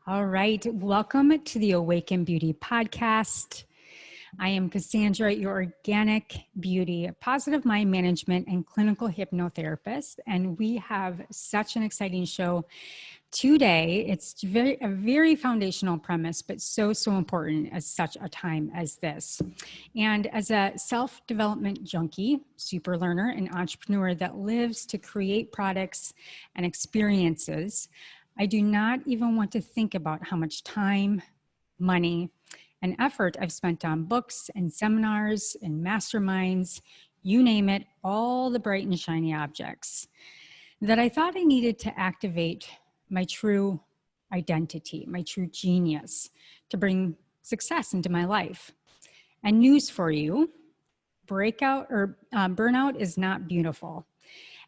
All right. Welcome to the Awaken Beauty podcast. I am Cassandra, your organic beauty, positive mind management, and clinical hypnotherapist. And we have such an exciting show today. It's a very foundational premise, but so important at such a time as this. And as a self-development junkie, super learner, and entrepreneur that lives to create products and experiences, I do not even want to think about how much time, money, and effort I've spent on books and seminars and masterminds, you name it, all the bright and shiny objects, that I thought I needed to activate my true identity, my true genius, to bring success into my life. And news for you, burnout is not beautiful.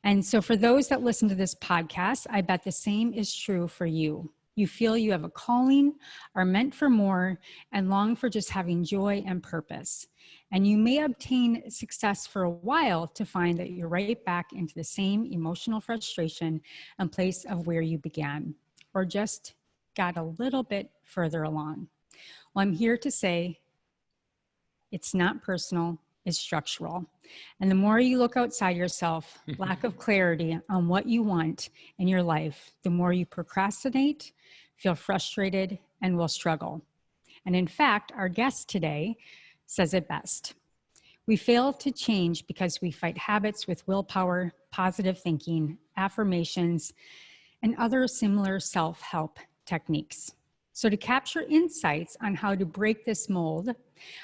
And so for those that listen to this podcast, I bet the same is true for you. You feel you have a calling, are meant for more, and long for just having joy and purpose. And you may obtain success for a while to find that you're right back into the same emotional frustration and place of where you began, or just got a little bit further along. Well, I'm here to say it's not personal. Is structural. And the more you look outside yourself, lack of clarity on what you want in your life, the more you procrastinate, feel frustrated, and will struggle. And in fact, our guest today says it best. We fail to change because we fight habits with willpower, positive thinking, affirmations, and other similar self-help techniques. So to capture insights on how to break this mold,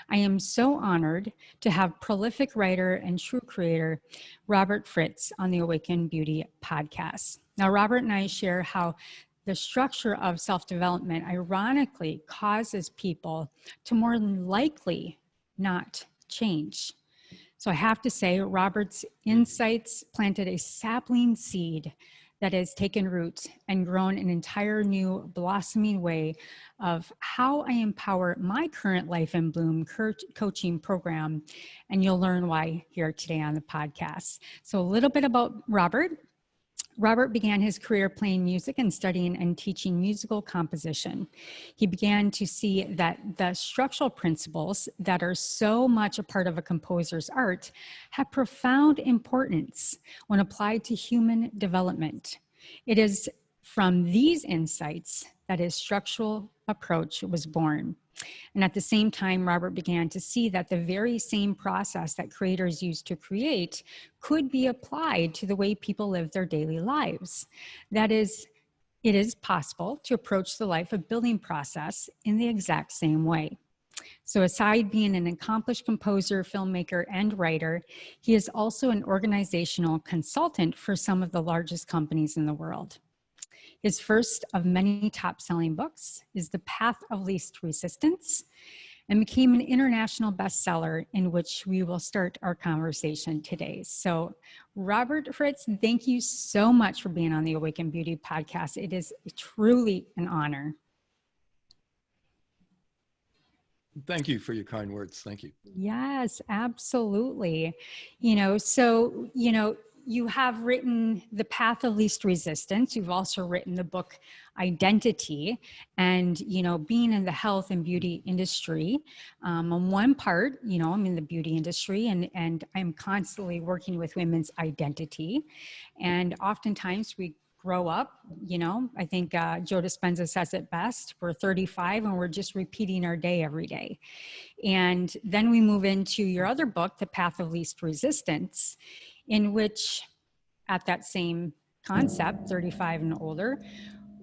I am so honored to have prolific writer and true creator, Robert Fritz, on the Awaken Beauty podcast. Now, Robert and I share how the structure of self-development ironically causes people to more than likely not change. So I have to say, Robert's insights planted a sapling seed that has taken root and grown an entire new blossoming way of how I empower my current Life in Bloom coaching program. And you'll learn why here today on the podcast. So a little bit about Robert. Robert began his career playing music and studying and teaching musical composition. He began to see that the structural principles that are so much a part of a composer's art have profound importance when applied to human development. It is from these insights that his structural approach was born. And at the same time, Robert began to see that the very same process that creators use to create could be applied to the way people live their daily lives. That is, it is possible to approach the life of building process in the exact same way. So aside being an accomplished composer, filmmaker, and writer, he is also an organizational consultant for some of the largest companies in the world. His first of many top-selling books is The Path of Least Resistance, and became an international bestseller, in which we will start our conversation today. So Robert Fritz, thank you so much for being on the Awaken Beauty podcast. It is truly an honor. Thank you for your kind words. Thank you. Yes, absolutely. You have written The Path of Least Resistance. You've also written the book Identity, and, being in the health and beauty industry, on one part, I'm in the beauty industry and I'm constantly working with women's identity. And oftentimes we grow up, I think Joe Dispenza says it best, we're 35 and we're just repeating our day every day. And then we move into your other book, The Path of Least Resistance, in which, at that same concept, 35 and older,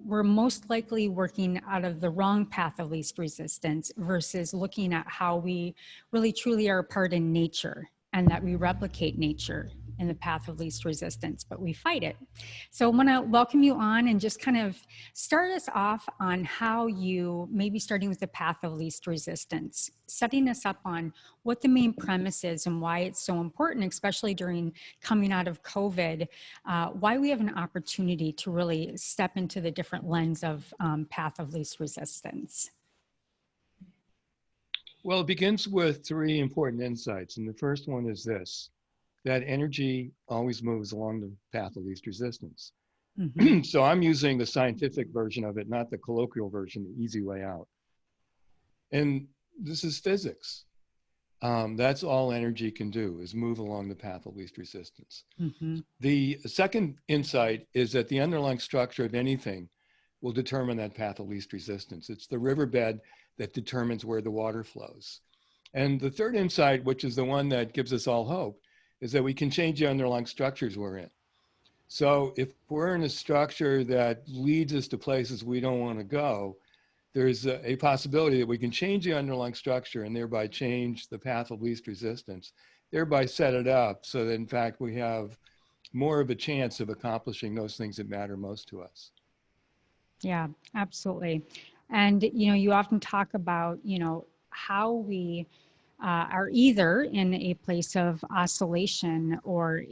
we're most likely working out of the wrong path of least resistance versus looking at how we really truly are a part in nature and that we replicate nature in the path of least resistance, but we fight it. So I want to welcome you on and just kind of start us off on how you, maybe starting with the path of least resistance, setting us up on what the main premise is and why it's so important, especially during coming out of COVID, why we have an opportunity to really step into the different lens of path of least resistance. Well, it begins with three important insights. And the first one is this, that energy always moves along the path of least resistance. Mm-hmm. So I'm using the scientific version of it, not the colloquial version, the easy way out. And this is physics. That's all energy can do, is move along the path of least resistance. Mm-hmm. The second insight is that the underlying structure of anything will determine that path of least resistance. It's the riverbed that determines where the water flows. And the third insight, which is the one that gives us all hope, is that we can change the underlying structures we're in. So if we're in a structure that leads us to places we don't want to go, there's a possibility that we can change the underlying structure and thereby change the path of least resistance, thereby set it up so that in fact we have more of a chance of accomplishing those things that matter most to us. Yeah, absolutely. And, you often talk about, how we are either in a place of oscillation or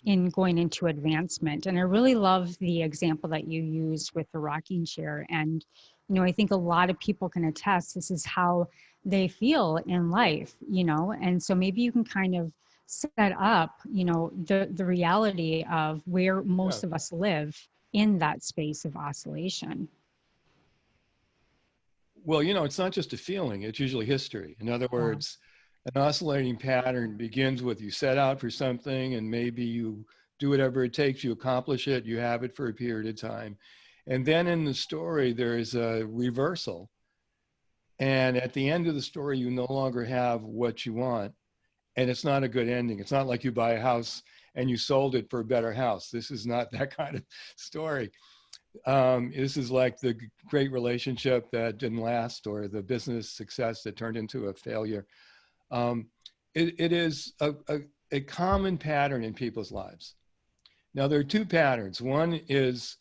in going into advancement. And I really love the example that you used with the rocking chair. And, I think a lot of people can attest this is how they feel in life, and so maybe you can kind of set up, the reality of where Yeah. most of us live in that space of oscillation. Well, it's not just a feeling, it's usually history. In other Yeah. words, an oscillating pattern begins with you set out for something and maybe you do whatever it takes, you accomplish it, you have it for a period of time. And then in the story, there's a reversal. And at the end of the story, you no longer have what you want. And it's not a good ending. It's not like you buy a house and you sold it for a better house. This is not that kind of story. This is like the great relationship that didn't last or the business success that turned into a failure. It is a common pattern in people's lives. Now, there are two patterns. One is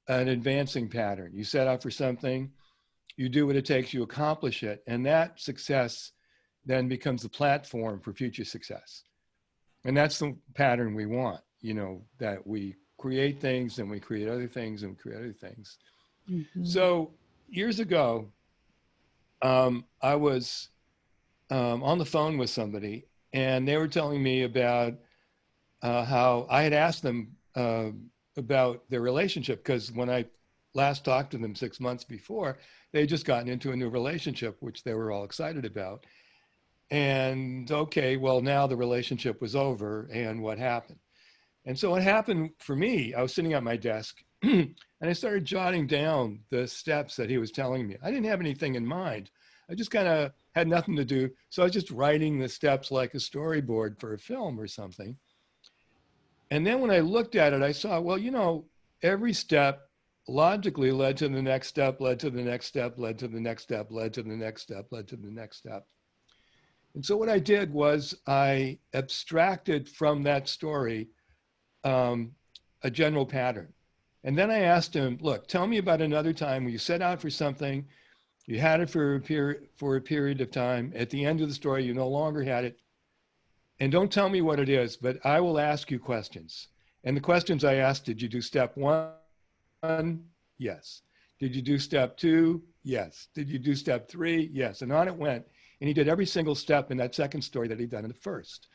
an advancing pattern. You set out for something, you do what it takes, you accomplish it, and that success then becomes the platform for future success. And that's the pattern we want, that we create things and we create other things and we create other things. Mm-hmm. So years ago, I was on the phone with somebody and they were telling me about how I had asked them about their relationship, because when I last talked to them 6 months before, they had just gotten into a new relationship, which they were all excited about. And okay, well, now the relationship was over and what happened? And so what happened for me, I was sitting at my desk and I started jotting down the steps that he was telling me. I didn't have anything in mind. I just kind of had nothing to do. So I was just writing the steps like a storyboard for a film or something. And then when I looked at it, I saw, well, every step logically led to the next step, led to the next step, led to the next step, led to the next step, led to the next step. And so what I did was I abstracted from that story a general pattern. And then I asked him, look, tell me about another time when you set out for something, you had it for a period of time. At the end of the story, you no longer had it. And don't tell me what it is, but I will ask you questions. And the questions I asked, did you do step one? Yes. Did you do step two? Yes. Did you do step three? Yes. And on it went. And he did every single step in that second story that he'd done in the first.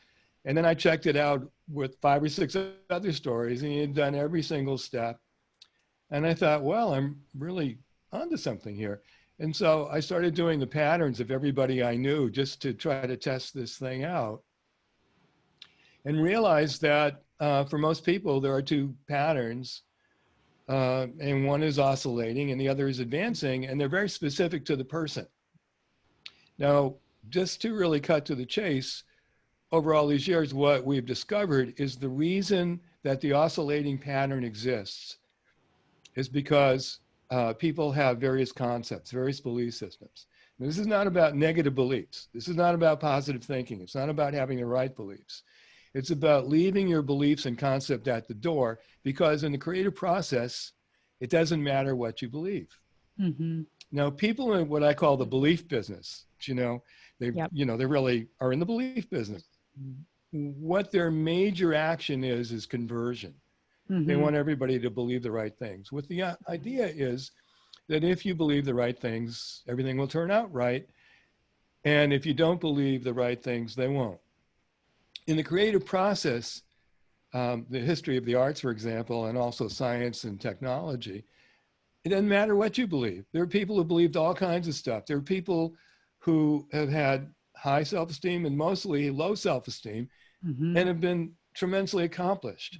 And then I checked it out with 5 or 6 other stories, and he had done every single step. And I thought, well, I'm really onto something here. And so I started doing the patterns of everybody I knew just to try to test this thing out, and realized that for most people, there are two patterns. And one is oscillating and the other is advancing, and they're very specific to the person. Now, just to really cut to the chase, over all these years, what we've discovered is the reason that the oscillating pattern exists is because people have various concepts, various belief systems. Now, this is not about negative beliefs. This is not about positive thinking. It's not about having the right beliefs. It's about leaving your beliefs and concept at the door, because in the creative process, it doesn't matter what you believe. Mm-hmm. Now, people in what I call the belief business, they Yep. they really are in the belief business. What their major action is conversion. They Mm-hmm. want everybody to believe the right things. What the idea is that if you believe the right things, everything will turn out right. And if you don't believe the right things, they won't. In the creative process, the history of the arts, for example, and also science and technology, it doesn't matter what you believe. There are people who believed all kinds of stuff. There are people who have had high self-esteem and mostly low self-esteem and have been tremendously accomplished.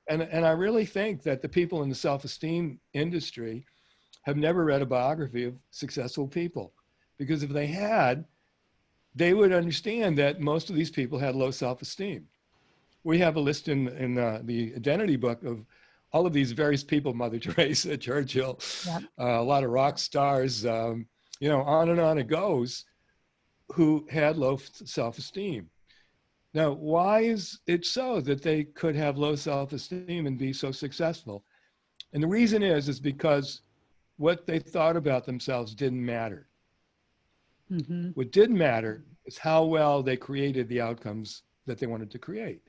And I really think that the people in the self-esteem industry have never read a biography of successful people, because if they had, they would understand that most of these people had low self-esteem. We have a list in the identity book of all of these various people, Mother Teresa, Churchill, Yep. a lot of rock stars, you know, on and on it goes, who had low self-esteem. Now, why is it so that they could have low self-esteem and be so successful? And the reason is because what they thought about themselves didn't matter. What did matter is how well they created the outcomes that they wanted to create.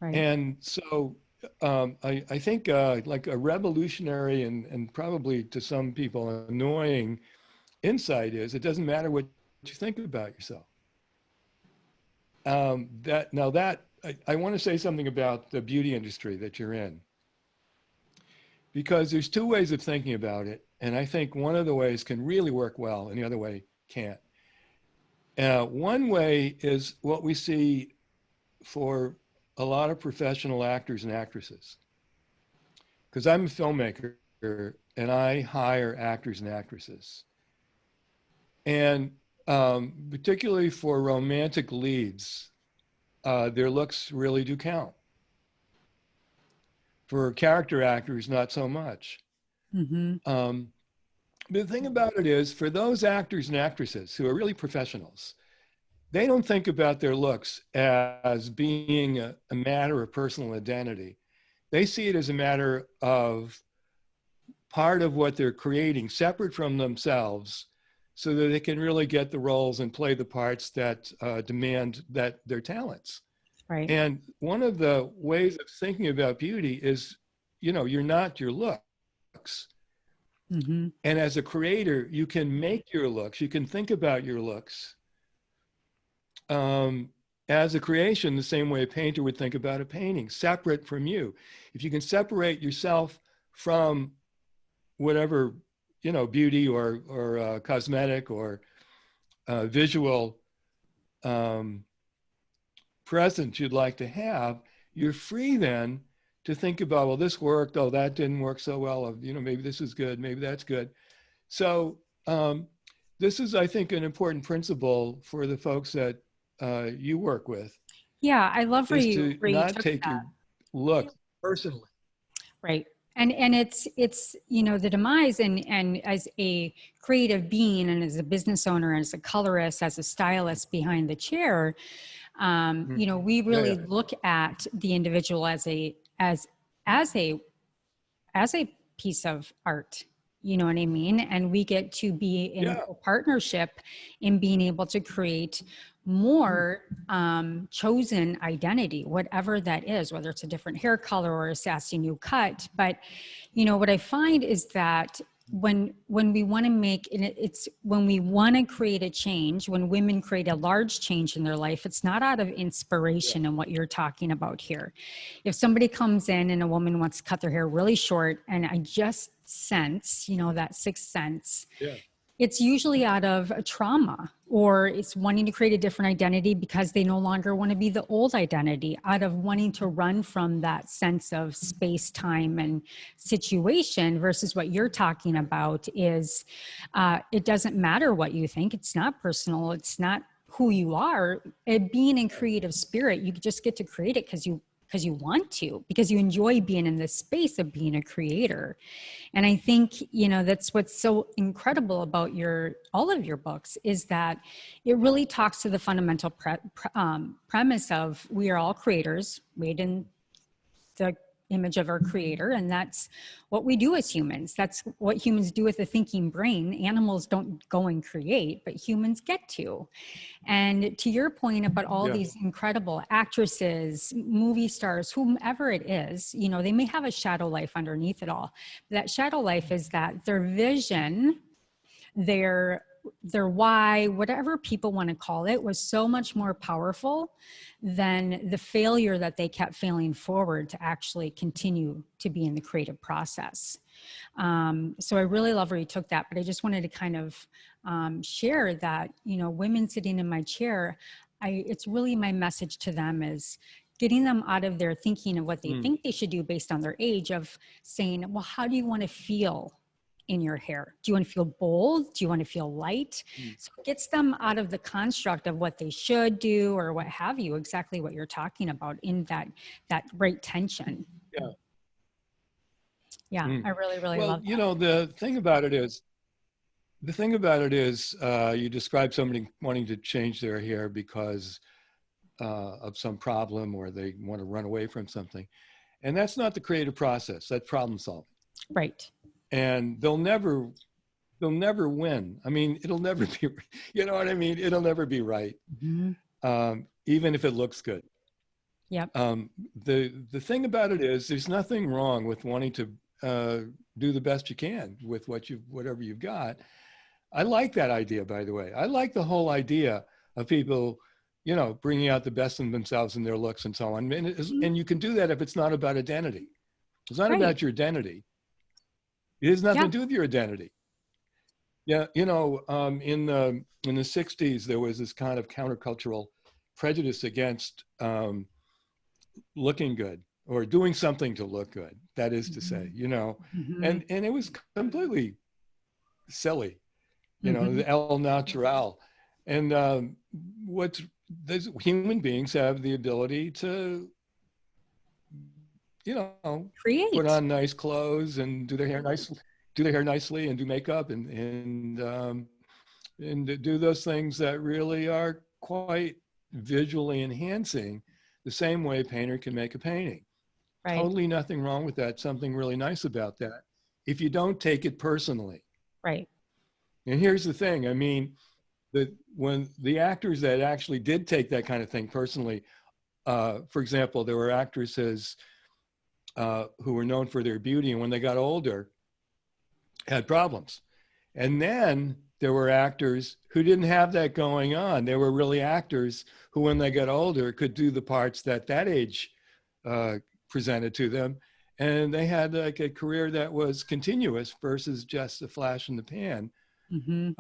Right. And so I think like a revolutionary and probably to some people annoying insight is it doesn't matter what you think about yourself. I want to say something about the beauty industry that you're in, because there's two ways of thinking about it. And I think one of the ways can really work well and the other way can't. One way is what we see for a lot of professional actors and actresses, because I'm a filmmaker and I hire actors and actresses. And particularly for romantic leads, their looks really do count. For character actors, not so much. The thing about it is, for those actors and actresses who are really professionals, they don't think about their looks as being a matter of personal identity. They see it as a matter of part of what they're creating, separate from themselves, so that they can really get the roles and play the parts that demand that their talents. Right. And one of the ways of thinking about beauty is, you know, you're not your looks. And as a creator, you can make your looks, you can think about your looks as a creation, the same way a painter would think about a painting, separate from you. If you can separate yourself from whatever, you know, beauty or cosmetic or visual presence you'd like to have, you're free then to think about, well, this worked, oh, that didn't work so well, you know, maybe this is good, maybe that's good. So this is, I think, an important principle for the folks that you work with. Yeah, I love where is you to not took take that. your look personally. Right. And it's, you know, the demise and as a creative being and as a business owner, as a colorist, as a stylist behind the chair, you know, we really look at the individual as a piece of art. You know what I mean? And we get to be in a partnership in being able to create more chosen identity, whatever that is, whether it's a different hair color or a sassy new cut. But, you know, what I find is that when we want to make it's when we want to create a change, when women create a large change in their life, it's not out of inspiration and what you're talking about here. If somebody comes in and a woman wants to cut their hair really short, and I just sense, you know, that sixth sense, it's usually out of a trauma, or it's wanting to create a different identity because they no longer want to be the old identity, out of wanting to run from that sense of space, time, and situation, versus what you're talking about is it doesn't matter what you think. It's not personal. It's not who you are. Being in creative spirit, you just get to create it because you want to, because you enjoy being in this space of being a creator. And I think, you know, that's what's so incredible about all of your books, is that it really talks to the fundamental premise of we are all creators, made in the image of our creator. And that's what we do as humans. That's what humans do with a thinking brain. Animals don't go and create, but humans get to. And to your point about all these incredible actresses, movie stars, whomever it is, you know, they may have a shadow life underneath it all. That shadow life is that their vision their why, whatever people want to call it, was so much more powerful than the failure that they kept failing forward to actually continue to be in the creative process. So I really love where you took that, but I just wanted to kind of share that, you know, women sitting in my chair, it's really my message to them is getting them out of their thinking of what they think they should do based on their age, of saying, well, how do you want to feel in your hair? Do you want to feel bold? Do you want to feel light? So it gets them out of the construct of what they should do or what have you, exactly what you're talking about in that right tension. Yeah. Yeah, I really, really well, love that. you know, the thing about it is, you describe somebody wanting to change their hair because of some problem, or they want to run away from something. And that's not the creative process. That's problem solving. Right. And they'll never win. I mean, it'll never be, you know what I mean? It'll never be right. Even if it looks good. Yep. The thing about it is, there's nothing wrong with wanting to do the best you can with whatever you've got. I like that idea, by the way. I like the whole idea of people, you know, bringing out the best in themselves and their looks and so on. And you can do that if it's not about identity. It's not about your identity. It has nothing to do with your identity. Yeah, you know, in the 60s, there was this kind of countercultural prejudice against looking good or doing something to look good. That is to say, you know, and it was completely silly, you know, the el natural. And human beings have the ability to, you know, create, put on nice clothes and do their hair nicely and do makeup and do those things that really are quite visually enhancing, the same way a painter can make a painting. Right. Totally nothing wrong with that. Something really nice about that, if you don't take it personally. Right. And here's the thing. I mean, when the actors that actually did take that kind of thing personally, for example, there were actresses who were known for their beauty, and when they got older, had problems. And then there were actors who didn't have that going on. They were really actors who, when they got older, could do the parts that age presented to them. And they had like a career that was continuous versus just a flash in the pan.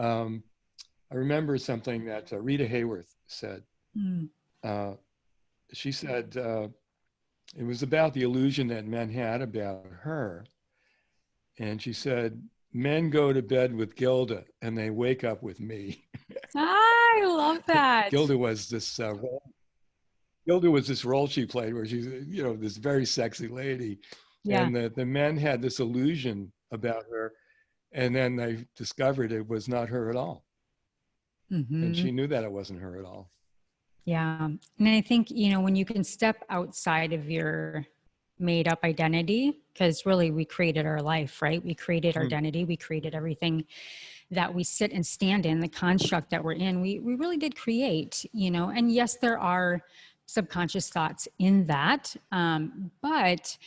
I remember something that Rita Hayworth said. She said it was about the illusion that men had about her. And she said, men go to bed with Gilda and they wake up with me. I love that. Gilda was this role she played where she's, you know, this very sexy lady. Yeah. And the men had this illusion about her. And then they discovered it was not her at all. And she knew that it wasn't her at all. Yeah. And I think, you know, when you can step outside of your made up identity, because really we created our life, right? We created our identity. We created everything that we sit and stand in, the construct that we're in. We really did create, you know, and yes, there are subconscious thoughts in that. But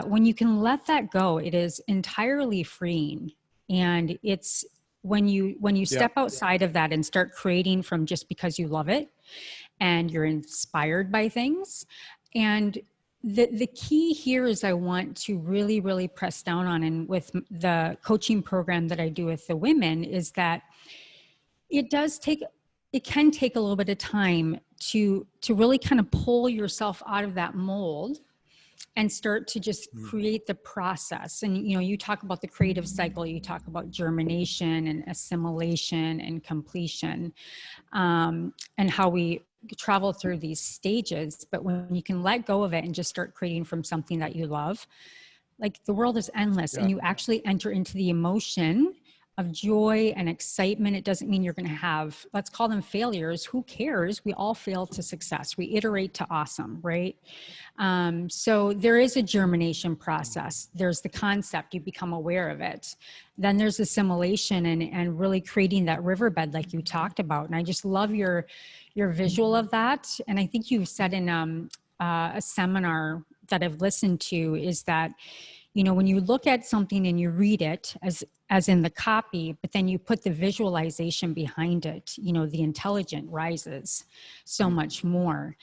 when you can let that go, it is entirely freeing. And it's when you step outside of that and start creating from just because you love it and you're inspired by things. And the key here is I want to really, really press down on, and with the coaching program that I do with the women, is that it can take a little bit of time to really kind of pull yourself out of that mold and start to just create the process. And, you know, you talk about the creative cycle, you talk about germination and assimilation and completion, and how we travel through these stages. But when you can let go of it and just start creating from something that you love, like the world is endless, and you actually enter into the emotion of joy and excitement. It doesn't mean you're going to have, let's call them failures. Who cares? We all fail to success. We iterate to awesome, right? So there is a germination process. There's the concept, you become aware of it. Then there's assimilation and really creating that riverbed like you talked about. And I just love your visual of that. And I think you said in a seminar that I've listened to, is that You know, when you look at something and you read it as in the copy, but then you put the visualization behind it, you know, the intelligence rises so much more.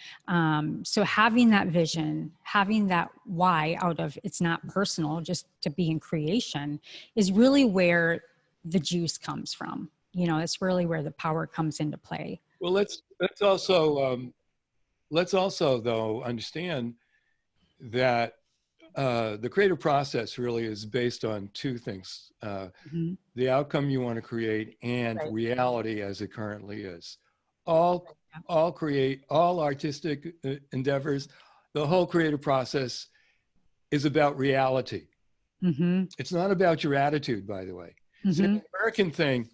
So having that vision, having that why out of it's not personal, just to be in creation, is really where the juice comes from. You know, it's really where the power comes into play. Well, let's also though understand that the creative process really is based on two things: Mhm. the outcome you want to create and Right. reality as it currently is. All artistic endeavors, the whole creative process is about reality. Mm-hmm. It's not about your attitude, by the way. So Mm-hmm. the American thing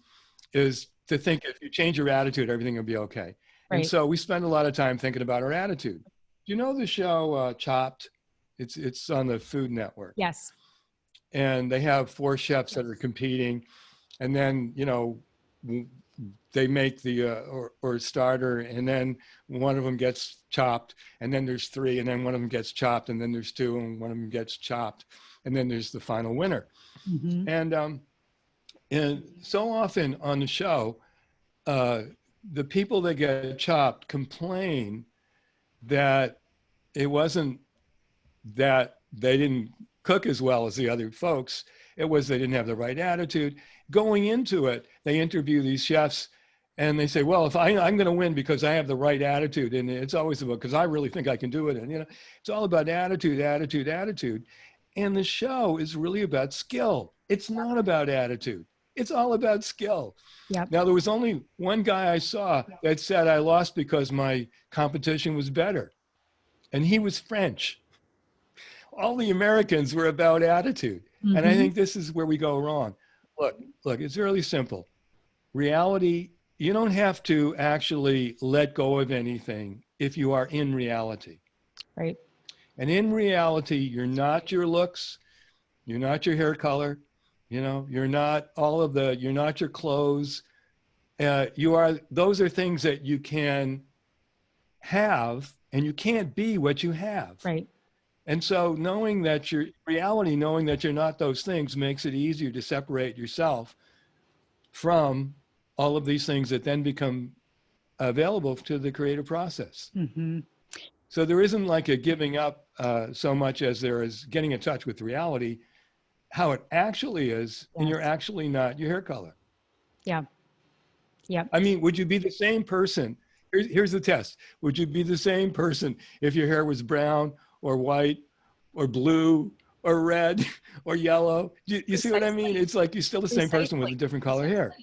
is to think if you change your attitude, everything will be okay. And Right. so we spend a lot of time thinking about our attitude. Do you know the show Chopped? It's on the Food Network, Yes. and they have four chefs that are competing, and then they make the or starter, and then one of them gets chopped, and then there's three, and then one of them gets chopped, and then there's two, and one of them gets chopped, and then there's the final winner. Mm-hmm. And so often on the show, uh, the people that get chopped complain that it wasn't that they didn't cook as well as the other folks. It was they didn't have the right attitude. Going into it, they interview these chefs and they say, well, if I'm going to win because I have the right attitude. And it's always about, because I really think I can do it. And, it's all about attitude, attitude, attitude. And the show is really about skill. It's not about attitude. It's all about skill. Yep. Now, there was only one guy I saw that said I lost because my competition was better. And he was French. All the Americans were about attitude. And I Mm-hmm. think this is where we go wrong. Look, it's really simple. Reality, you don't have to actually let go of anything if you are in reality. Right. And in reality, you're not your looks, you're not your hair color, you're not you're not your clothes. Those are things that you can have, and you can't be what you have. Right. And so knowing that knowing that you're not those things makes it easier to separate yourself from all of these things that then become available to the creative process. Mm-hmm. So there isn't like a giving up so much as there is getting in touch with reality, how it actually is, and you're Yes. actually not your hair color. Yeah. Yep. I mean, would you be the same person? Here's the test. Would you be the same person if your hair was brown or white or blue or red or yellow? You see what I mean? Precisely. It's like you're still the same person with a Precisely. different color hair.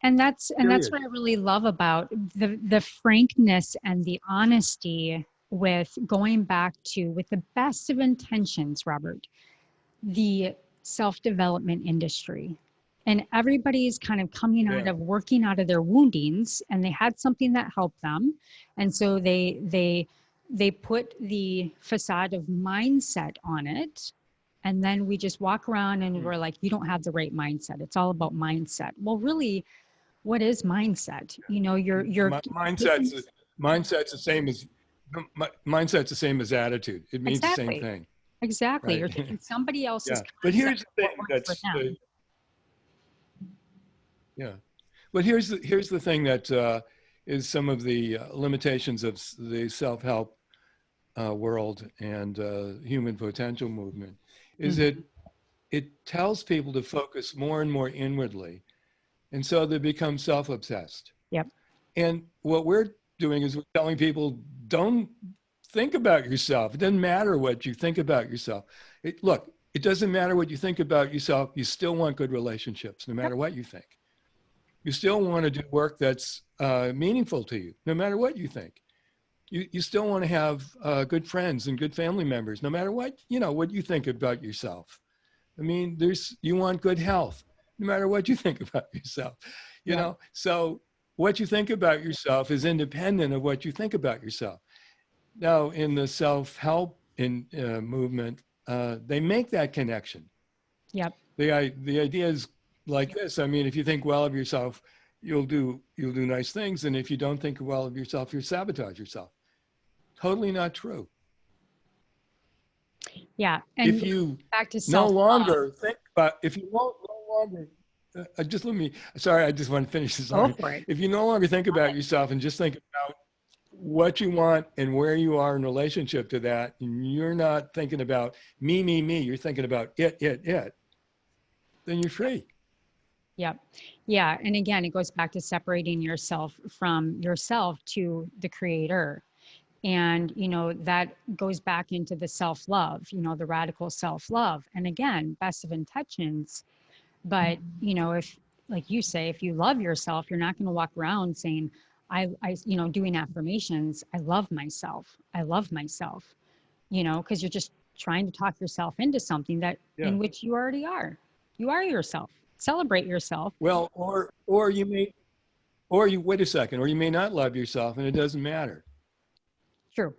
And that's Period. what I really love about the frankness and the honesty with going back to, with the best of intentions, Robert, the self-development industry. And everybody's kind of coming out Yeah. of working out of their woundings, and they had something that helped them. And so they put the facade of mindset on it. And then we just walk around and we're like, you don't have the right mindset. It's all about mindset. Well, really, what is mindset? You know, you're Mindset's mindset's the same as mindset's the same as attitude. It means the same exactly, thing, exactly. right? You're taking somebody else's Yeah. But concept here's the of what thing works for them. yeah. But here's the thing that is some of the limitations of the self-help world and human potential movement is that Mhm. it tells people to focus more and more inwardly, and so they become self-obsessed. Yep. And what we're doing is we're telling people, don't think about yourself. It doesn't matter what you think about yourself. Look, it doesn't matter what you think about yourself. You still want good relationships, no Yep. matter what you think. You still want to do work that's meaningful to you, no matter what you think. You still want to have good friends and good family members, no matter what you think about yourself. I mean, you want good health, no matter what you think about yourself. Yep. So what you think about yourself is independent of what you think about yourself. Now, in the self-help movement, they make that connection. Yep. The idea is like this. I mean, if you think well of yourself, you'll do nice things, and if you don't think well of yourself, you'll sabotage yourself. Totally not true. Yeah. If And you back to no self-love. longer think about, if you won't no longer, just let me, sorry, I just want to finish this Go line. for it. If you no longer think about yourself and just think about what you want and where you are in relationship to that, and you're not thinking about me, you're thinking about it, then you're free. Yep. Yeah. And again, it goes back to separating yourself from yourself to the creator. And, that goes back into the self-love, the radical self-love. And again, best of intentions. But, if, like you say, if you love yourself, you're not going to walk around saying, doing affirmations, I love myself. I love myself, because you're just trying to talk yourself into something that Yeah. in which you already are. You are yourself. Celebrate yourself. Well, or you may, or you wait a second, or you may not love yourself, and it doesn't matter. True.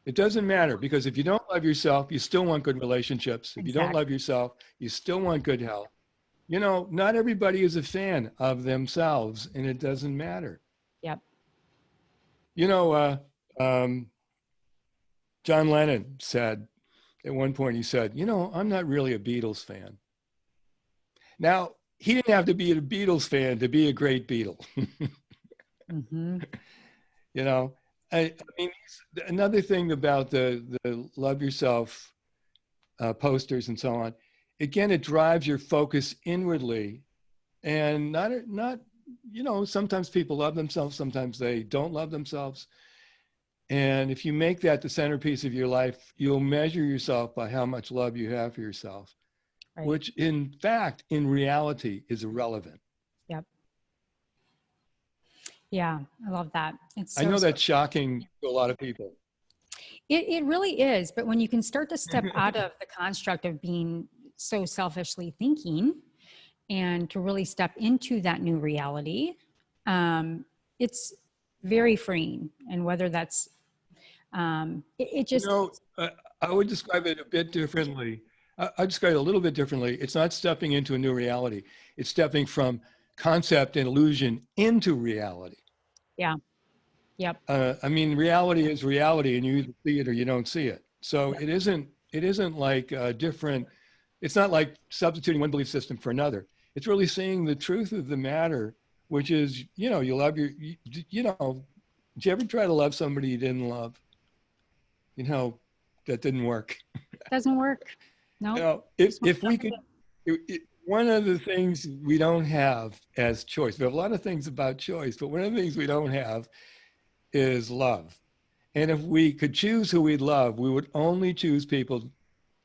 It doesn't matter, because if you don't love yourself, you still want good relationships. If you don't Exactly. love yourself, you still want good health. Not everybody is a fan of themselves, and it doesn't matter. Yep. You know, um, John Lennon said at one point, he said, I'm not really a Beatles fan. Now, he didn't have to be a Beatles fan to be a great Beatle. Mm-hmm. you know, I mean, another thing about the love yourself posters and so on, again, it drives your focus inwardly, and not, sometimes people love themselves, sometimes they don't love themselves. And if you make that the centerpiece of your life, you'll measure yourself by how much love you have for yourself, Right. which in fact, in reality, is irrelevant. Yep. Yeah. I love that. It's I so, know so that's shocking to a lot of people. it really is. But when you can start to step out of the construct of being so selfishly thinking and to really step into that new reality, it's very freeing. And whether that's, it You just, know, I would describe it a bit differently. I describe it a little bit differently. It's not stepping into a new reality. It's stepping from concept and illusion into reality. yeah. Yep. I mean, reality is reality, and you either see it or you don't see it. So Yep. it isn't like different. It's not like substituting one belief system for another. It's really seeing the truth of the matter, which is, you love did you ever try to love somebody you didn't love? That didn't work. Doesn't work. No. If we could, one of the things we don't have as choice, we have a lot of things about choice, but one of the things we don't have is love. And if we could choose who we'd love, we would only choose people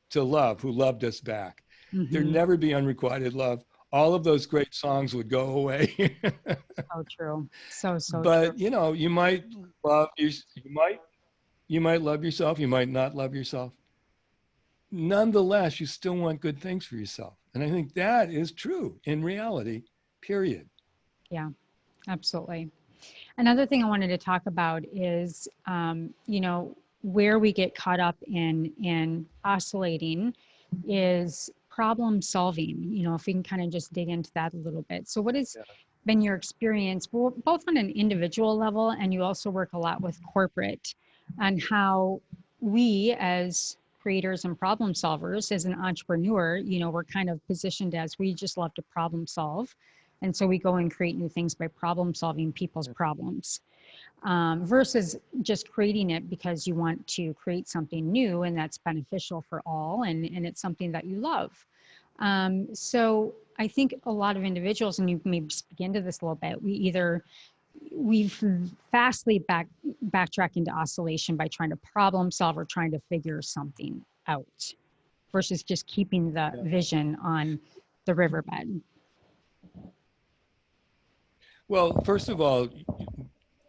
to love who loved us back. There'd Mm-hmm. never be unrequited love. All of those great songs would go away. So true. So, so true. But you might love you might love yourself, you might not love yourself. Nonetheless, you still want good things for yourself. And I think that is true in reality, period. Yeah, absolutely. Another thing I wanted to talk about is, where we get caught up in oscillating is problem solving. If we can kind of just dig into that a little bit. So, what has Yeah. been your experience, both on an individual level, and you also work a lot with corporate, on how we as creators and problem solvers, as an entrepreneur, we're kind of positioned as we just love to problem solve. And so we go and create new things by problem solving people's problems, versus just creating it because you want to create something new and that's beneficial for all, and it's something that you love. So I think a lot of individuals, and you maybe speak into this a little bit, we've fastly backtrack into oscillation by trying to problem solve or trying to figure something out versus just keeping the Yeah. vision on the riverbed. Well, first of all,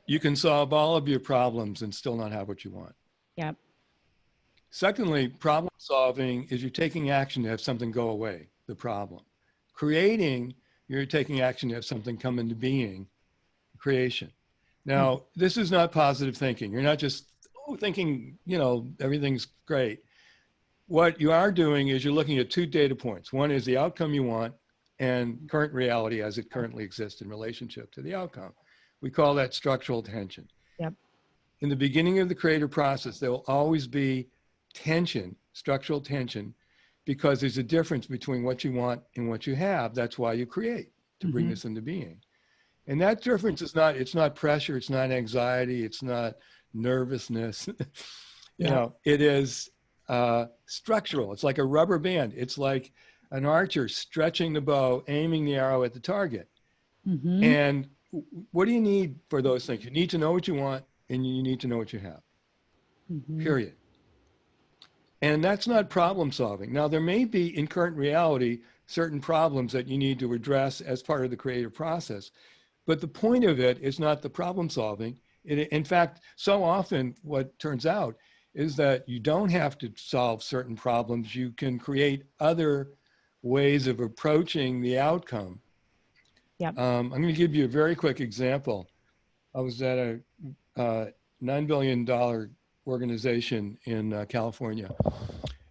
you can solve all of your problems and still not have what you want. Yep. Secondly, problem solving is you're taking action to have something go away, the problem. Creating, you're taking action to have something come into being, creation. Now, this is not positive thinking. You're not just thinking, everything's great. What you are doing is you're looking at two data points. One is the outcome you want, and current reality as it currently exists in relationship to the outcome. We call that structural tension. Yep. In the beginning of the creative process, there will always be tension structural tension because there's a difference between what you want and what you have. That's why you create, to bring this into being. And that difference is not, it's not pressure, it's not anxiety, it's not nervousness. You know, it is structural. It's like a rubber band. It's like an archer stretching the bow, aiming the arrow at the target. And what do you need for those things? You need to know what you want, and you need to know what you have, period. And that's not problem solving. Now, there may be in current reality certain problems that you need to address as part of the creative process. But the point of it is not the problem solving. In fact, so often what turns out is that you don't have to solve certain problems. You can create other ways of approaching the outcome. I'm going to give you a very quick example. I was at a $9 billion organization in California,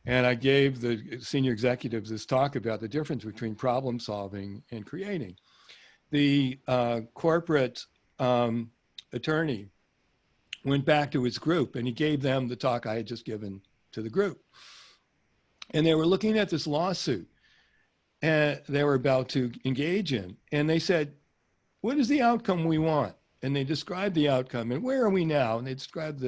and I gave the senior executives this talk about the difference between problem solving and creating. The corporate attorney went back to his group and he gave them the talk I had just given to the group. And they were looking at this lawsuit and they were about to engage in. And they said, what is the outcome we want? And they described the outcome. And where are we now? And they described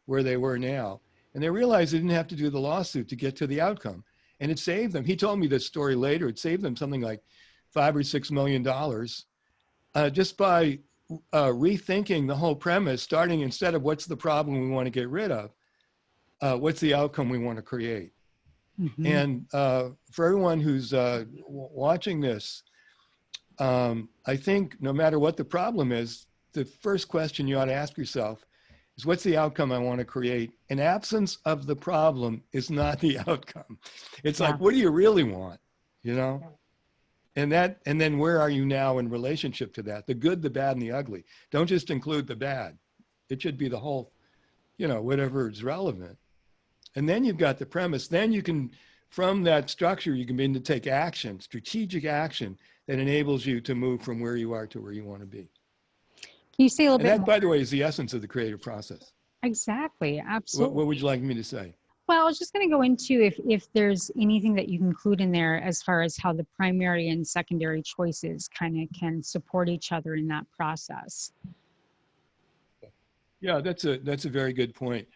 where they were now. And they realized they didn't have to do the lawsuit to get to the outcome. And it saved them. He told me this story later. It saved them something like $5 or $6 million just by rethinking the whole premise, starting instead of what's the problem we want to get rid of, what's the outcome we want to create. And for everyone who's watching this, I think no matter what the problem is, the first question you ought to ask yourself is, what's the outcome I want to create? An absence of the problem is not the outcome. It's like, what do you really want? You know? And then where are you now in relationship to that? The good, the bad, and the ugly. Don't just include the bad. It should be the whole, you know, whatever is relevant. And then you've got the premise. Then you can, from that structure, you can begin to take action, strategic action that enables you to move from where you are to where you want to be. Can you say a little bit more? By the way, is the essence of the creative process. Exactly. Absolutely. What would you like me to say? Well, I was just going to go into if there's anything that you can include in there as far as how the primary and secondary choices kind of can support each other in that process. Yeah, that's a very good point.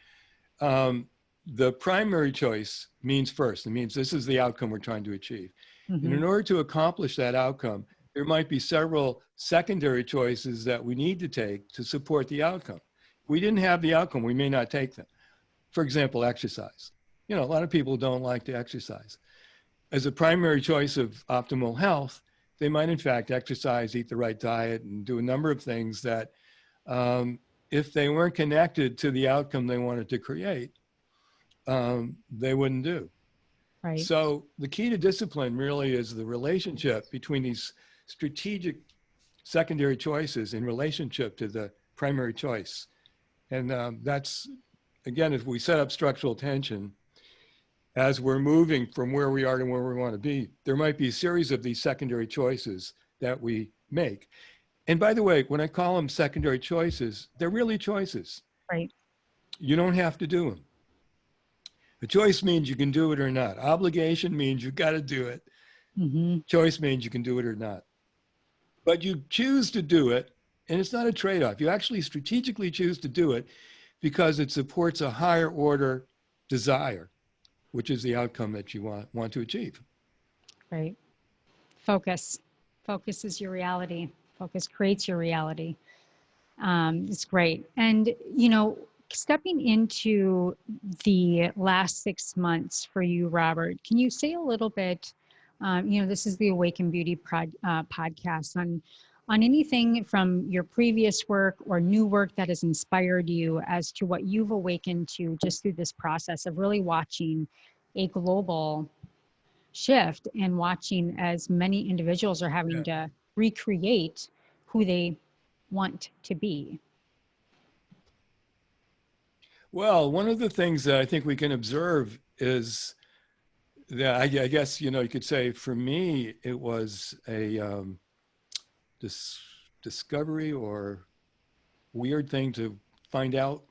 The primary choice means first. It means this is the outcome we're trying to achieve. And in order to accomplish that outcome, there might be several secondary choices that we need to take to support the outcome. If we didn't have the outcome, we may not take them. For example, exercise. You know, a lot of people don't like to exercise. As a primary choice of optimal health, they might in fact exercise, eat the right diet, and do a number of things that if they weren't connected to the outcome they wanted to create, they wouldn't do. Right. So the key to discipline really is the relationship between these strategic secondary choices in relationship to the primary choice. And that's, again, if we set up structural tension, as we're moving from where we are to where we want to be, there might be a series of these secondary choices that we make. And by the way, when I call them secondary choices, they're really choices. Right. You don't have to do them. A choice means you can do it or not. Obligation means you've got to do it. Choice means you can do it or not. But you choose to do it, and it's not a trade-off. You actually strategically choose to do it because it supports a higher order desire, which is the outcome that you want to achieve. Right. Focus. Focus is your reality. Focus creates your reality. It's great. And, you know, stepping into the last 6 months for you, Robert, can you say a little bit, you know, this is the Awaken Beauty podcast, on anything from your previous work or new work that has inspired you as to what you've awakened to just through this process of really watching a global shift and watching as many individuals are having to recreate who they want to be. Well, one of the things that I think we can observe is that I guess, you know, you could say for me, it was a discovery or weird thing to find out.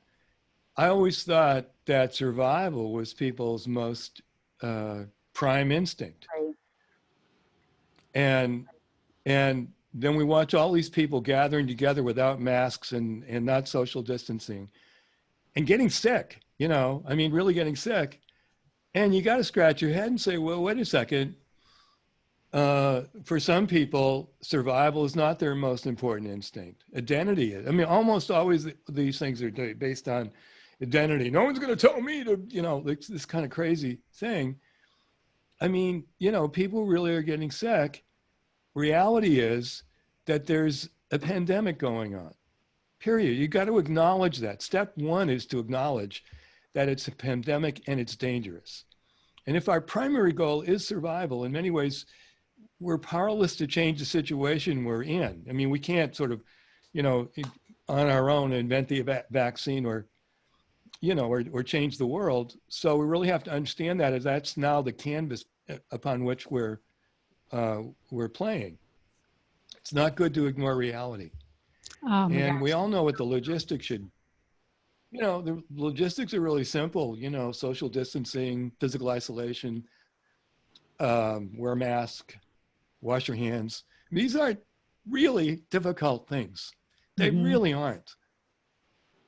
I always thought that survival was people's most prime instinct. Right. And then we watch all these people gathering together without masks and not social distancing and getting sick, I mean, really getting sick. And you got to scratch your head and say, well, wait a second. For some people, survival is not their most important instinct. Identity is. I mean, almost always these things are based on identity. No one's going to tell me to, this kind of crazy thing. I mean, people really are getting sick. Reality is that there's a pandemic going on, period. You got to acknowledge that. Step one is to acknowledge that it's a pandemic and it's dangerous. And if our primary goal is survival, in many ways, we're powerless to change the situation we're in. I mean, we can't sort of, on our own invent the vaccine or change the world. So we really have to understand that as that's now the canvas upon which we're playing. It's not good to ignore reality. Oh my And gosh. we all know what the logistics should, the logistics are really simple, social distancing, physical isolation, wear a mask, wash your hands. These aren't really difficult things. They Mm-hmm. really aren't.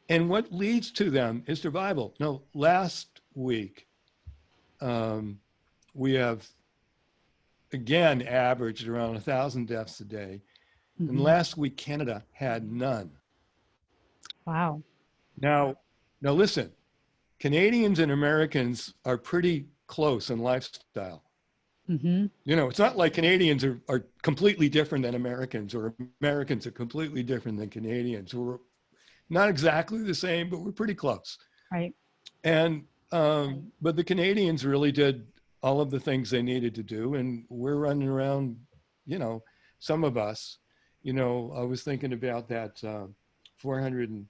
And what leads to them is survival. No, last week, we have, again, averaged around 1,000 deaths a day. Mm-hmm. And last week, Canada had none. Wow. Now listen, Canadians and Americans are pretty close in lifestyle. Mm-hmm. It's not like Canadians are completely different than Americans, or Americans are completely different than Canadians. We're not exactly the same, but we're pretty close. Right. And, but the Canadians really did all of the things they needed to do. And we're running around, some of us, I was thinking about that 400,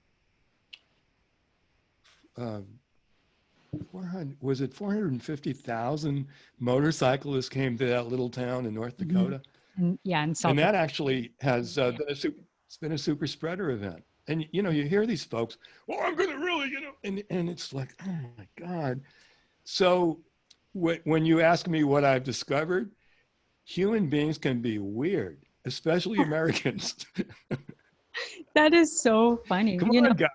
was it 450,000 motorcyclists came to that little town in North Dakota? And, yeah. And that actually has it's been a super spreader event. And, you hear these folks, well, I'm going to really, and it's like, oh my God. So when you ask me what I've discovered, human beings can be weird, especially Americans. That is so funny. Come on, guys.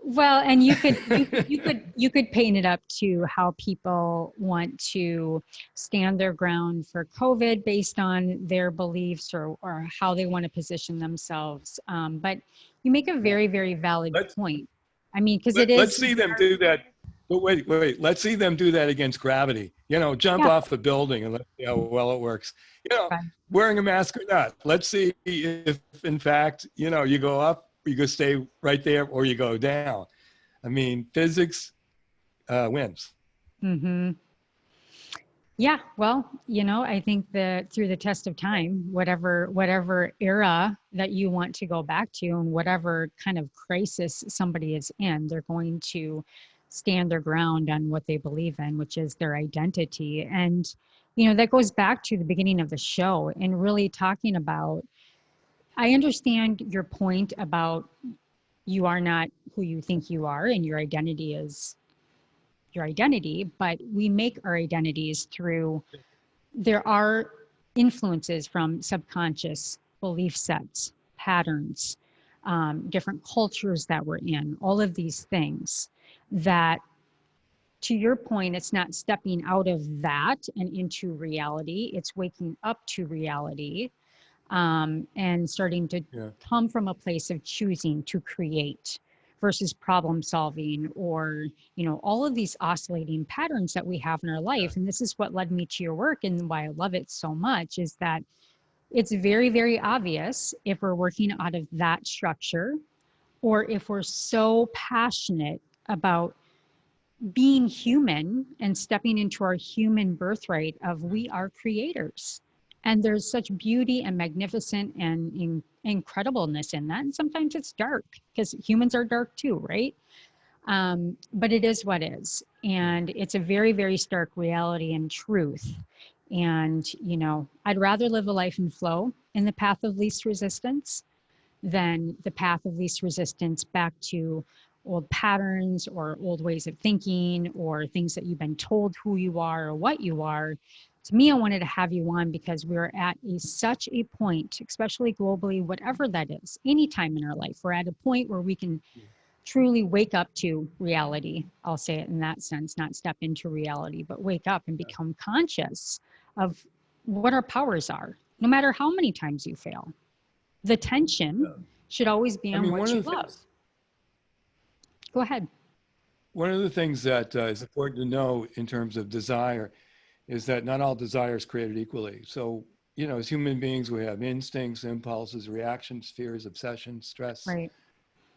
Well, and you could paint it up to how people want to stand their ground for COVID based on their beliefs or how they want to position themselves. But you make a very, very valid point. I mean, because it is. Let's see them do that. But wait. Let's see them do that against gravity. Jump off a building and let's see how well it works. Wearing a mask or not. Let's see if, in fact, you go up, you go stay right there, or you go down. I mean, physics wins. Mm-hmm. Yeah, well, I think that through the test of time, whatever era that you want to go back to and whatever kind of crisis somebody is in, they're going to stand their ground on what they believe in, which is their identity. And, that goes back to the beginning of the show and really talking about, I understand your point about you are not who you think you are and your identity is your identity, but we make our identities through, there are influences from subconscious belief sets, patterns, different cultures that we're in, all of these things that, to your point, it's not stepping out of that and into reality, it's waking up to reality. And starting to come from a place of choosing to create versus problem solving, or, all of these oscillating patterns that we have in our life. And this is what led me to your work and why I love it so much, is that it's very, very obvious if we're working out of that structure, or if we're so passionate about being human and stepping into our human birthright of we are creators. And there's such beauty and magnificent and incredibleness in that. And sometimes it's dark because humans are dark too, right? But it is what is. And it's a very, very stark reality and truth. And, I'd rather live a life in flow in the path of least resistance than the path of least resistance back to old patterns or old ways of thinking or things that you've been told who you are or what you are. To me, I wanted to have you on because we're at such a point, especially globally, whatever that is, anytime in our life, we're at a point where we can truly wake up to reality. I'll say it in that sense, not step into reality, but wake up and become conscious of what our powers are, no matter how many times you fail. The tension should always be I on mean, what you love. Go ahead. one of the things that is important to know in terms of desire is that not all desire is created equally. So, you know, as human beings, we have instincts, impulses, reactions, fears, obsessions, stress, Right.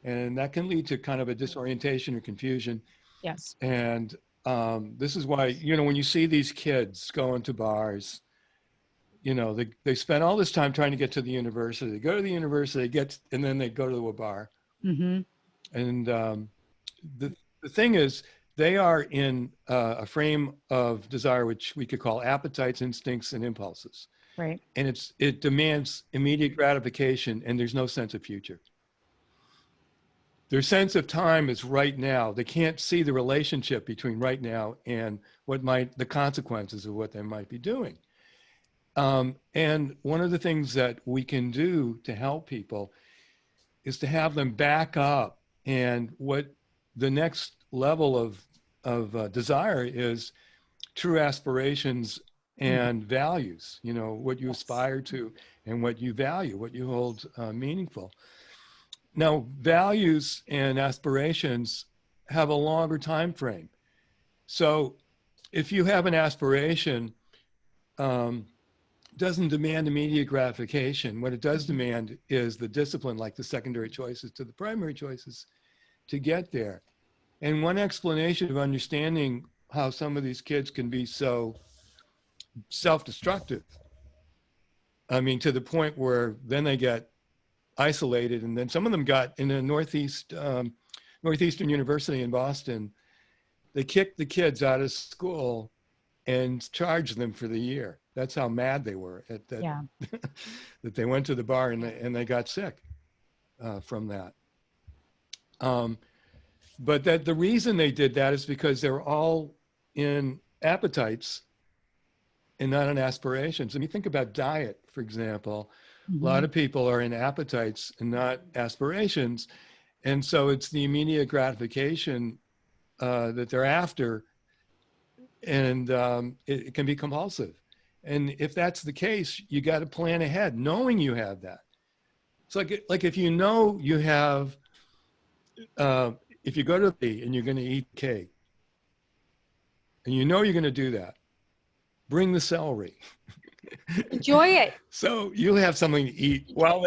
and that can lead to kind of a disorientation or confusion. Yes. And this is why, you know, when you see these kids going to bars, you know, they spend all this time trying to get to the university. They go to the university, and then they go to a bar. Mm-hmm. And the thing is, they are in a frame of desire, which we could call appetites, instincts, and impulses. Right. And it demands immediate gratification, and there's no sense of future. Their sense of time is right now. They can't see the relationship between right now and the consequences of what they might be doing. And one of the things that we can do to help people is to have them back up. And what the next level of desire is true aspirations and values, you know, what you aspire to and what you value, what you hold meaningful. Now, values and aspirations have a longer time frame. So if you have an aspiration, doesn't demand immediate gratification. What it does demand is the discipline, like the secondary choices to the primary choices, to get there. And one explanation of understanding how some of these kids can be so self-destructive, I mean, to the point where then they get isolated, and then some of them got in the Northeastern University in Boston, they kicked the kids out of school and charged them for the year. That's how mad they were at that, Yeah. that they went to the bar and they got sick from that. But that the reason they did that is because they're all in appetites and not in aspirations. And you think about diet, for example, a lot of people are in appetites and not aspirations. And so it's the immediate gratification that they're after, and it can be compulsive. And if that's the case, you got to plan ahead, knowing you have that. It's like if you know you have, if you go to the and you're going to eat cake, and you know you're going to do that, bring the celery. Enjoy it. So you'll have something to eat while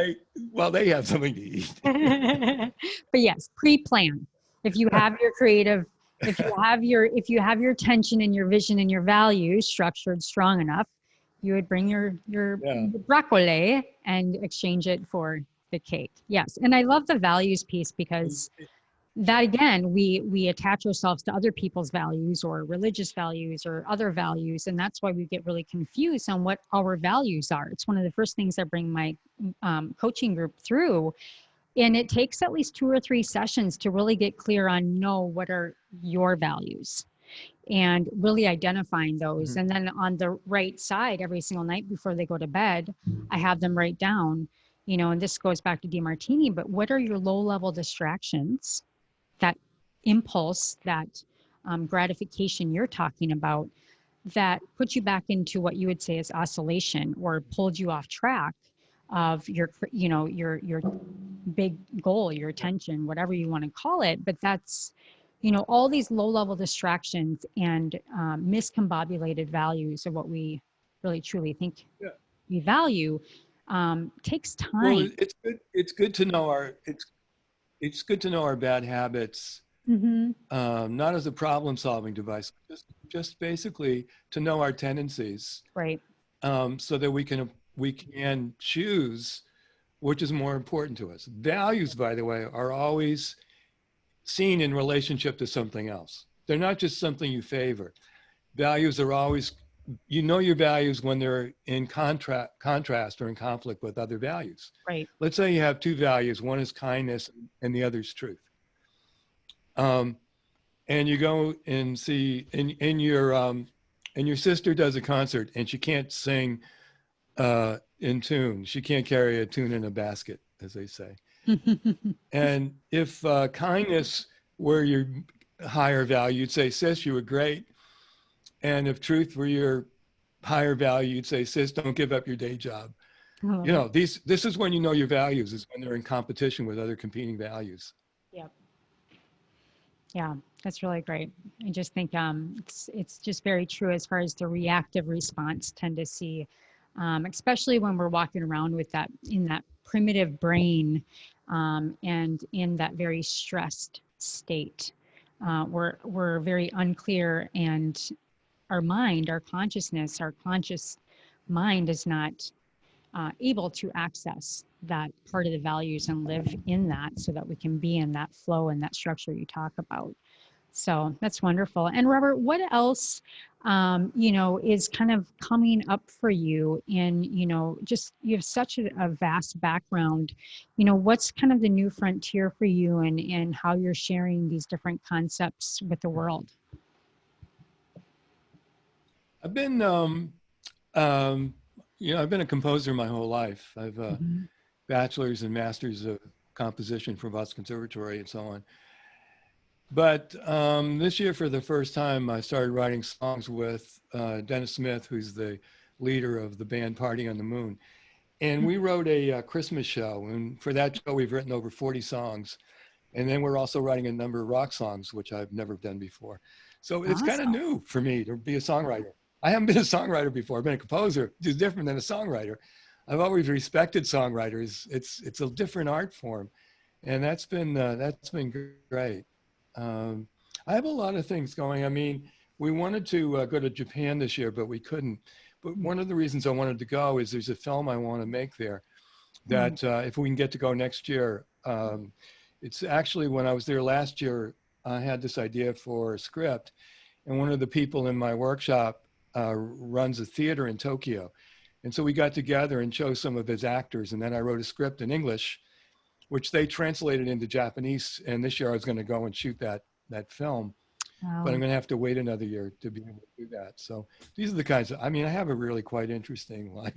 they have something to eat. But yes, pre-plan. If you have your creative, if you have your tension and your vision and your values structured strong enough, you would bring your broccoli and exchange it for the cake. Yes. And I love the values piece because that again, we attach ourselves to other people's values or religious values or other values. And that's why we get really confused on what our values are. It's one of the first things I bring my coaching group through. And it takes at least 2 or 3 sessions to really get clear on what are your values and really identifying those. And then on the right side, every single night before they go to bed, I have them write down, and this goes back to DeMartini, but what are your low level distractions, that impulse, that gratification you're talking about, that puts you back into what you would say is oscillation or pulled you off track of your big goal, your attention, whatever you want to call it. But that's, all these low level distractions and miscombobulated values of what we really truly think we value takes time. Well, it's good to know it's good to know our bad habits, not as a problem-solving device, just basically to know our tendencies, right? So that we can choose which is more important to us. Values, by the way, are always seen in relationship to something else. They're not just something you favor. Values are always, your values when they're in contrast or in conflict with other values. Right. Let's say you have 2 values. One is kindness and the other is truth. and you go and see, and your sister does a concert and she can't sing in tune. She can't carry a tune in a basket, as they say. And if kindness were your higher value, you'd say, sis, you were great. And if truth were your higher value, you'd say, sis, don't give up your day job. You know, this is when you know your values, is when they're in competition with other competing values. Yep. Yeah, that's really great. I just think it's just very true as far as the reactive response tendency, especially when we're walking around with that in that primitive brain and in that very stressed state. We're very unclear, and our mind, our consciousness, our conscious mind is not able to access that part of the values and live in that so that we can be in that flow and that structure you talk about. So that's wonderful. And Robert, what else, is kind of coming up for you in, just you have such a vast background, what's kind of the new frontier for you and how you're sharing these different concepts with the world? I've been, I've been a composer my whole life. I've bachelor's and master's of composition from Boston Conservatory and so on. But this year, for the first time, I started writing songs with Dennis Smith, who's the leader of the band Party on the Moon. And we wrote a Christmas show. And for that show, we've written over 40 songs. And then we're also writing a number of rock songs, which I've never done before. So it's kind of new for me to be a songwriter. I haven't been a songwriter before. I've been a composer, which is different than a songwriter. I've always respected songwriters. It's a different art form. And that's been great. I have a lot of things going. I mean, we wanted to go to Japan this year, but we couldn't. But one of the reasons I wanted to go is there's a film I want to make there that if we can get to go next year, it's actually when I was there last year, I had this idea for a script, and one of the people in my workshop runs a theater in Tokyo. And so we got together and chose some of his actors, and then I wrote a script in English, which they translated into Japanese. And this year I was going to go and shoot that film, but I'm going to have to wait another year to be able to do that. So these are the kinds of, I have a really quite interesting life.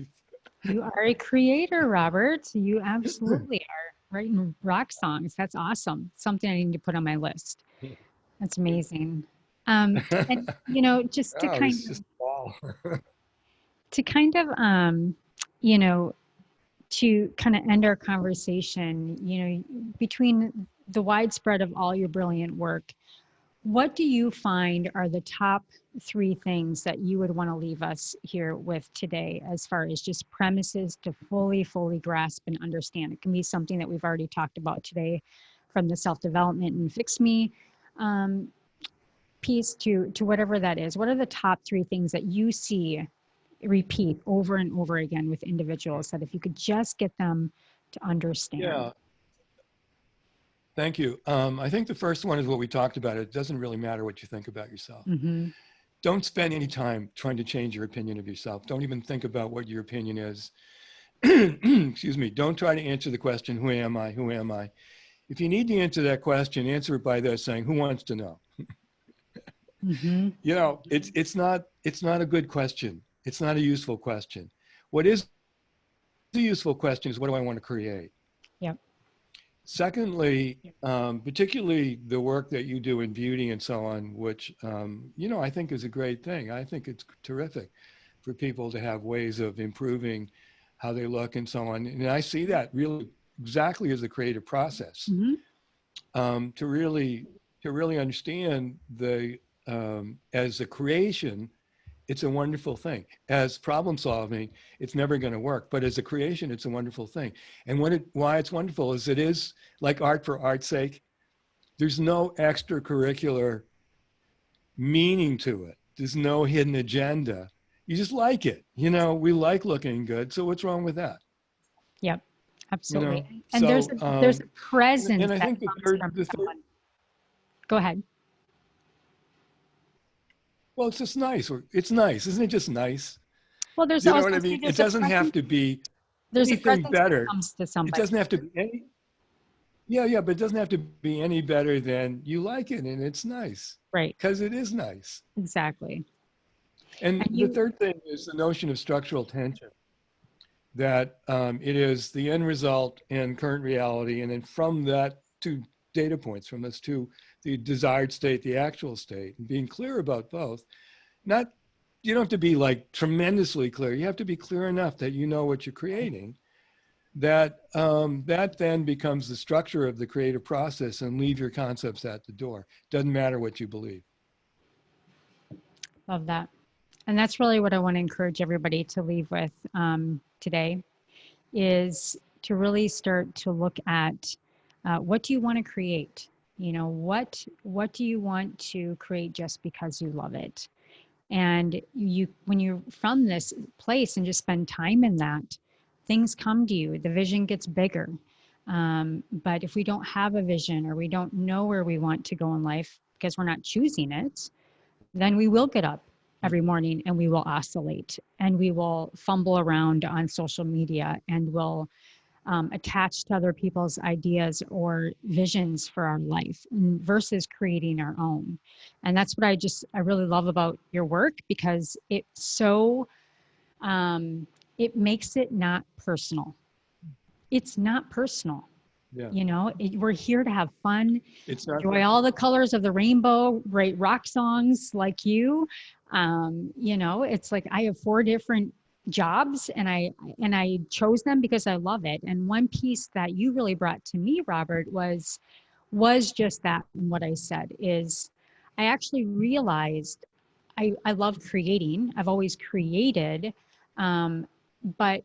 You are a creator, Robert. You absolutely are writing rock songs. That's awesome. Something I need to put on my list. That's amazing. And just to to kind of end our conversation, between the widespread of all your brilliant work, what do you find are the top 3 things that you would want to leave us here with today, as far as just premises to fully grasp and understand? It can be something that we've already talked about today, from the self-development and fix me piece to whatever that is. What are the top 3 things that you see repeat over and over again with individuals, that if you could just get them to understand? Yeah. Thank you. I think the first one is what we talked about. It doesn't really matter what you think about yourself. Don't spend any time trying to change your opinion of yourself. Don't even think about what your opinion is. Excuse me. Don't try to answer the question, who am I? Who am I? If you need to answer that question, answer it by this, saying, who wants to know? It's not a good question. It's not a useful question. What is the useful question is, what do I want to create? Yep. Secondly, particularly the work that you do in beauty and so on, which, I think is a great thing. I think it's terrific for people to have ways of improving how they look and so on. And I see that really exactly as a creative process, to really understand as a creation. It's a wonderful thing. As problem solving, it's never going to work. But as a creation, it's a wonderful thing. And why it's wonderful is it is like art for art's sake. There's no extracurricular meaning to it. There's no hidden agenda. You just like it. We like looking good. So what's wrong with that? Yep, absolutely. And there's a presence. And I think the third. Go ahead. Well, it's just nice. It's nice. Isn't it just nice? Well, there's also, what I mean? It doesn't have to be there's anything better. That comes to somebody. It doesn't have to be any. Yeah, but it doesn't have to be any better than you like it and it's nice, Right. because it is nice. Exactly. And And the you, third thing is the notion of structural tension, that it is the end result in current reality. And then from that two data points, from those two, the desired state, the actual state, and being clear about both, not, you don't have to be like tremendously clear. You have to be clear enough that you know what you're creating, that that then becomes the structure of the creative process, and leave your concepts at the door. Doesn't matter what you believe. love that. And that's really what I want to encourage everybody to leave with today, is to really start to look at what do you want to create? You know, what do you want to create just because you love it? And you, when you're from this place and just spend time in that, things come to you. The vision gets bigger. But if we don't have a vision, or we don't know where we want to go in life because we're not choosing it, then we will get up every morning and we will oscillate, and we will fumble around on social media, and we'll attach to other people's ideas or visions for our life versus creating our own. And that's what I really love about your work, because it's so, it makes it not personal. It's not personal. Yeah, You know, we're here to have fun, it's not enjoy all the colors of the rainbow, write rock songs like you. You know, it's like I have 4 different jobs, and I chose them because I love it. And one piece that you really brought to me, Robert, was just that. And what I said is, I actually realized I love creating. I've always created, but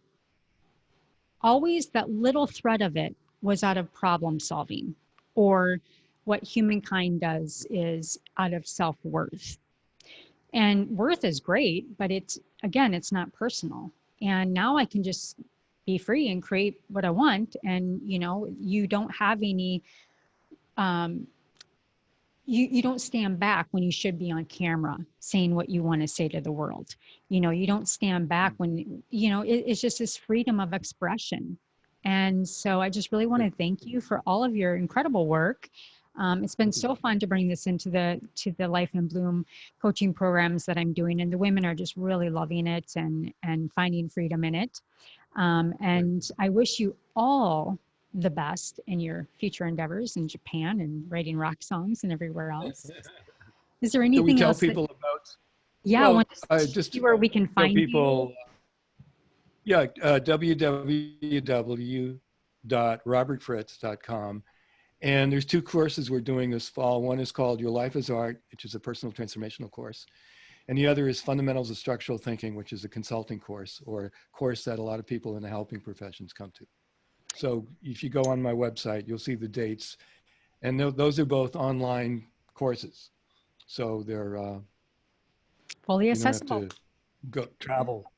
always that little thread of it was out of problem solving, or what humankind does is out of self-worth. And worth is great, but it's, again, it's not personal. And now I can just be free and create what I want. And, you know, you don't have any, um, you don't stand back when you should be on camera saying what you want to say to the world. You know, you don't stand back when, you know, it's just this freedom of expression. And so I just really want to thank you for all of your incredible work. It's been so fun to bring this into the Life in Bloom coaching programs that I'm doing, and the women are just really loving it and finding freedom in it. And I wish you all the best in your future endeavors in Japan and writing rock songs and everywhere else. Is there Should we anything tell else that, people about, yeah, I want well, to just see where we can tell find you? people, yeah, www.robertfritz.com. And there's 2 courses we're doing this fall. One is called Your Life is Art, which is a personal transformational course. And the other is Fundamentals of Structural Thinking, which is a consulting course, or a course that a lot of people in the helping professions come to. So if you go on my website, you'll see the dates. And those are both online courses. So they're, Fully you don't have accessible. to go travel.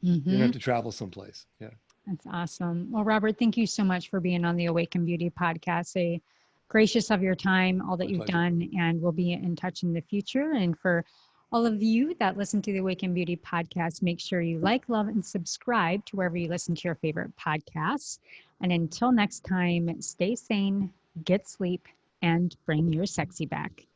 You don't Mm-hmm. have to travel someplace. Yeah. That's awesome. Well, Robert, thank you so much for being on the Awaken Beauty podcast. A gracious of your time, all that My you've pleasure. done, and we'll be in touch in the future. And for all of you that listen to the Awaken Beauty podcast, make sure you like, love, and subscribe to wherever you listen to your favorite podcasts. And until next time, stay sane, get sleep, and bring your sexy back.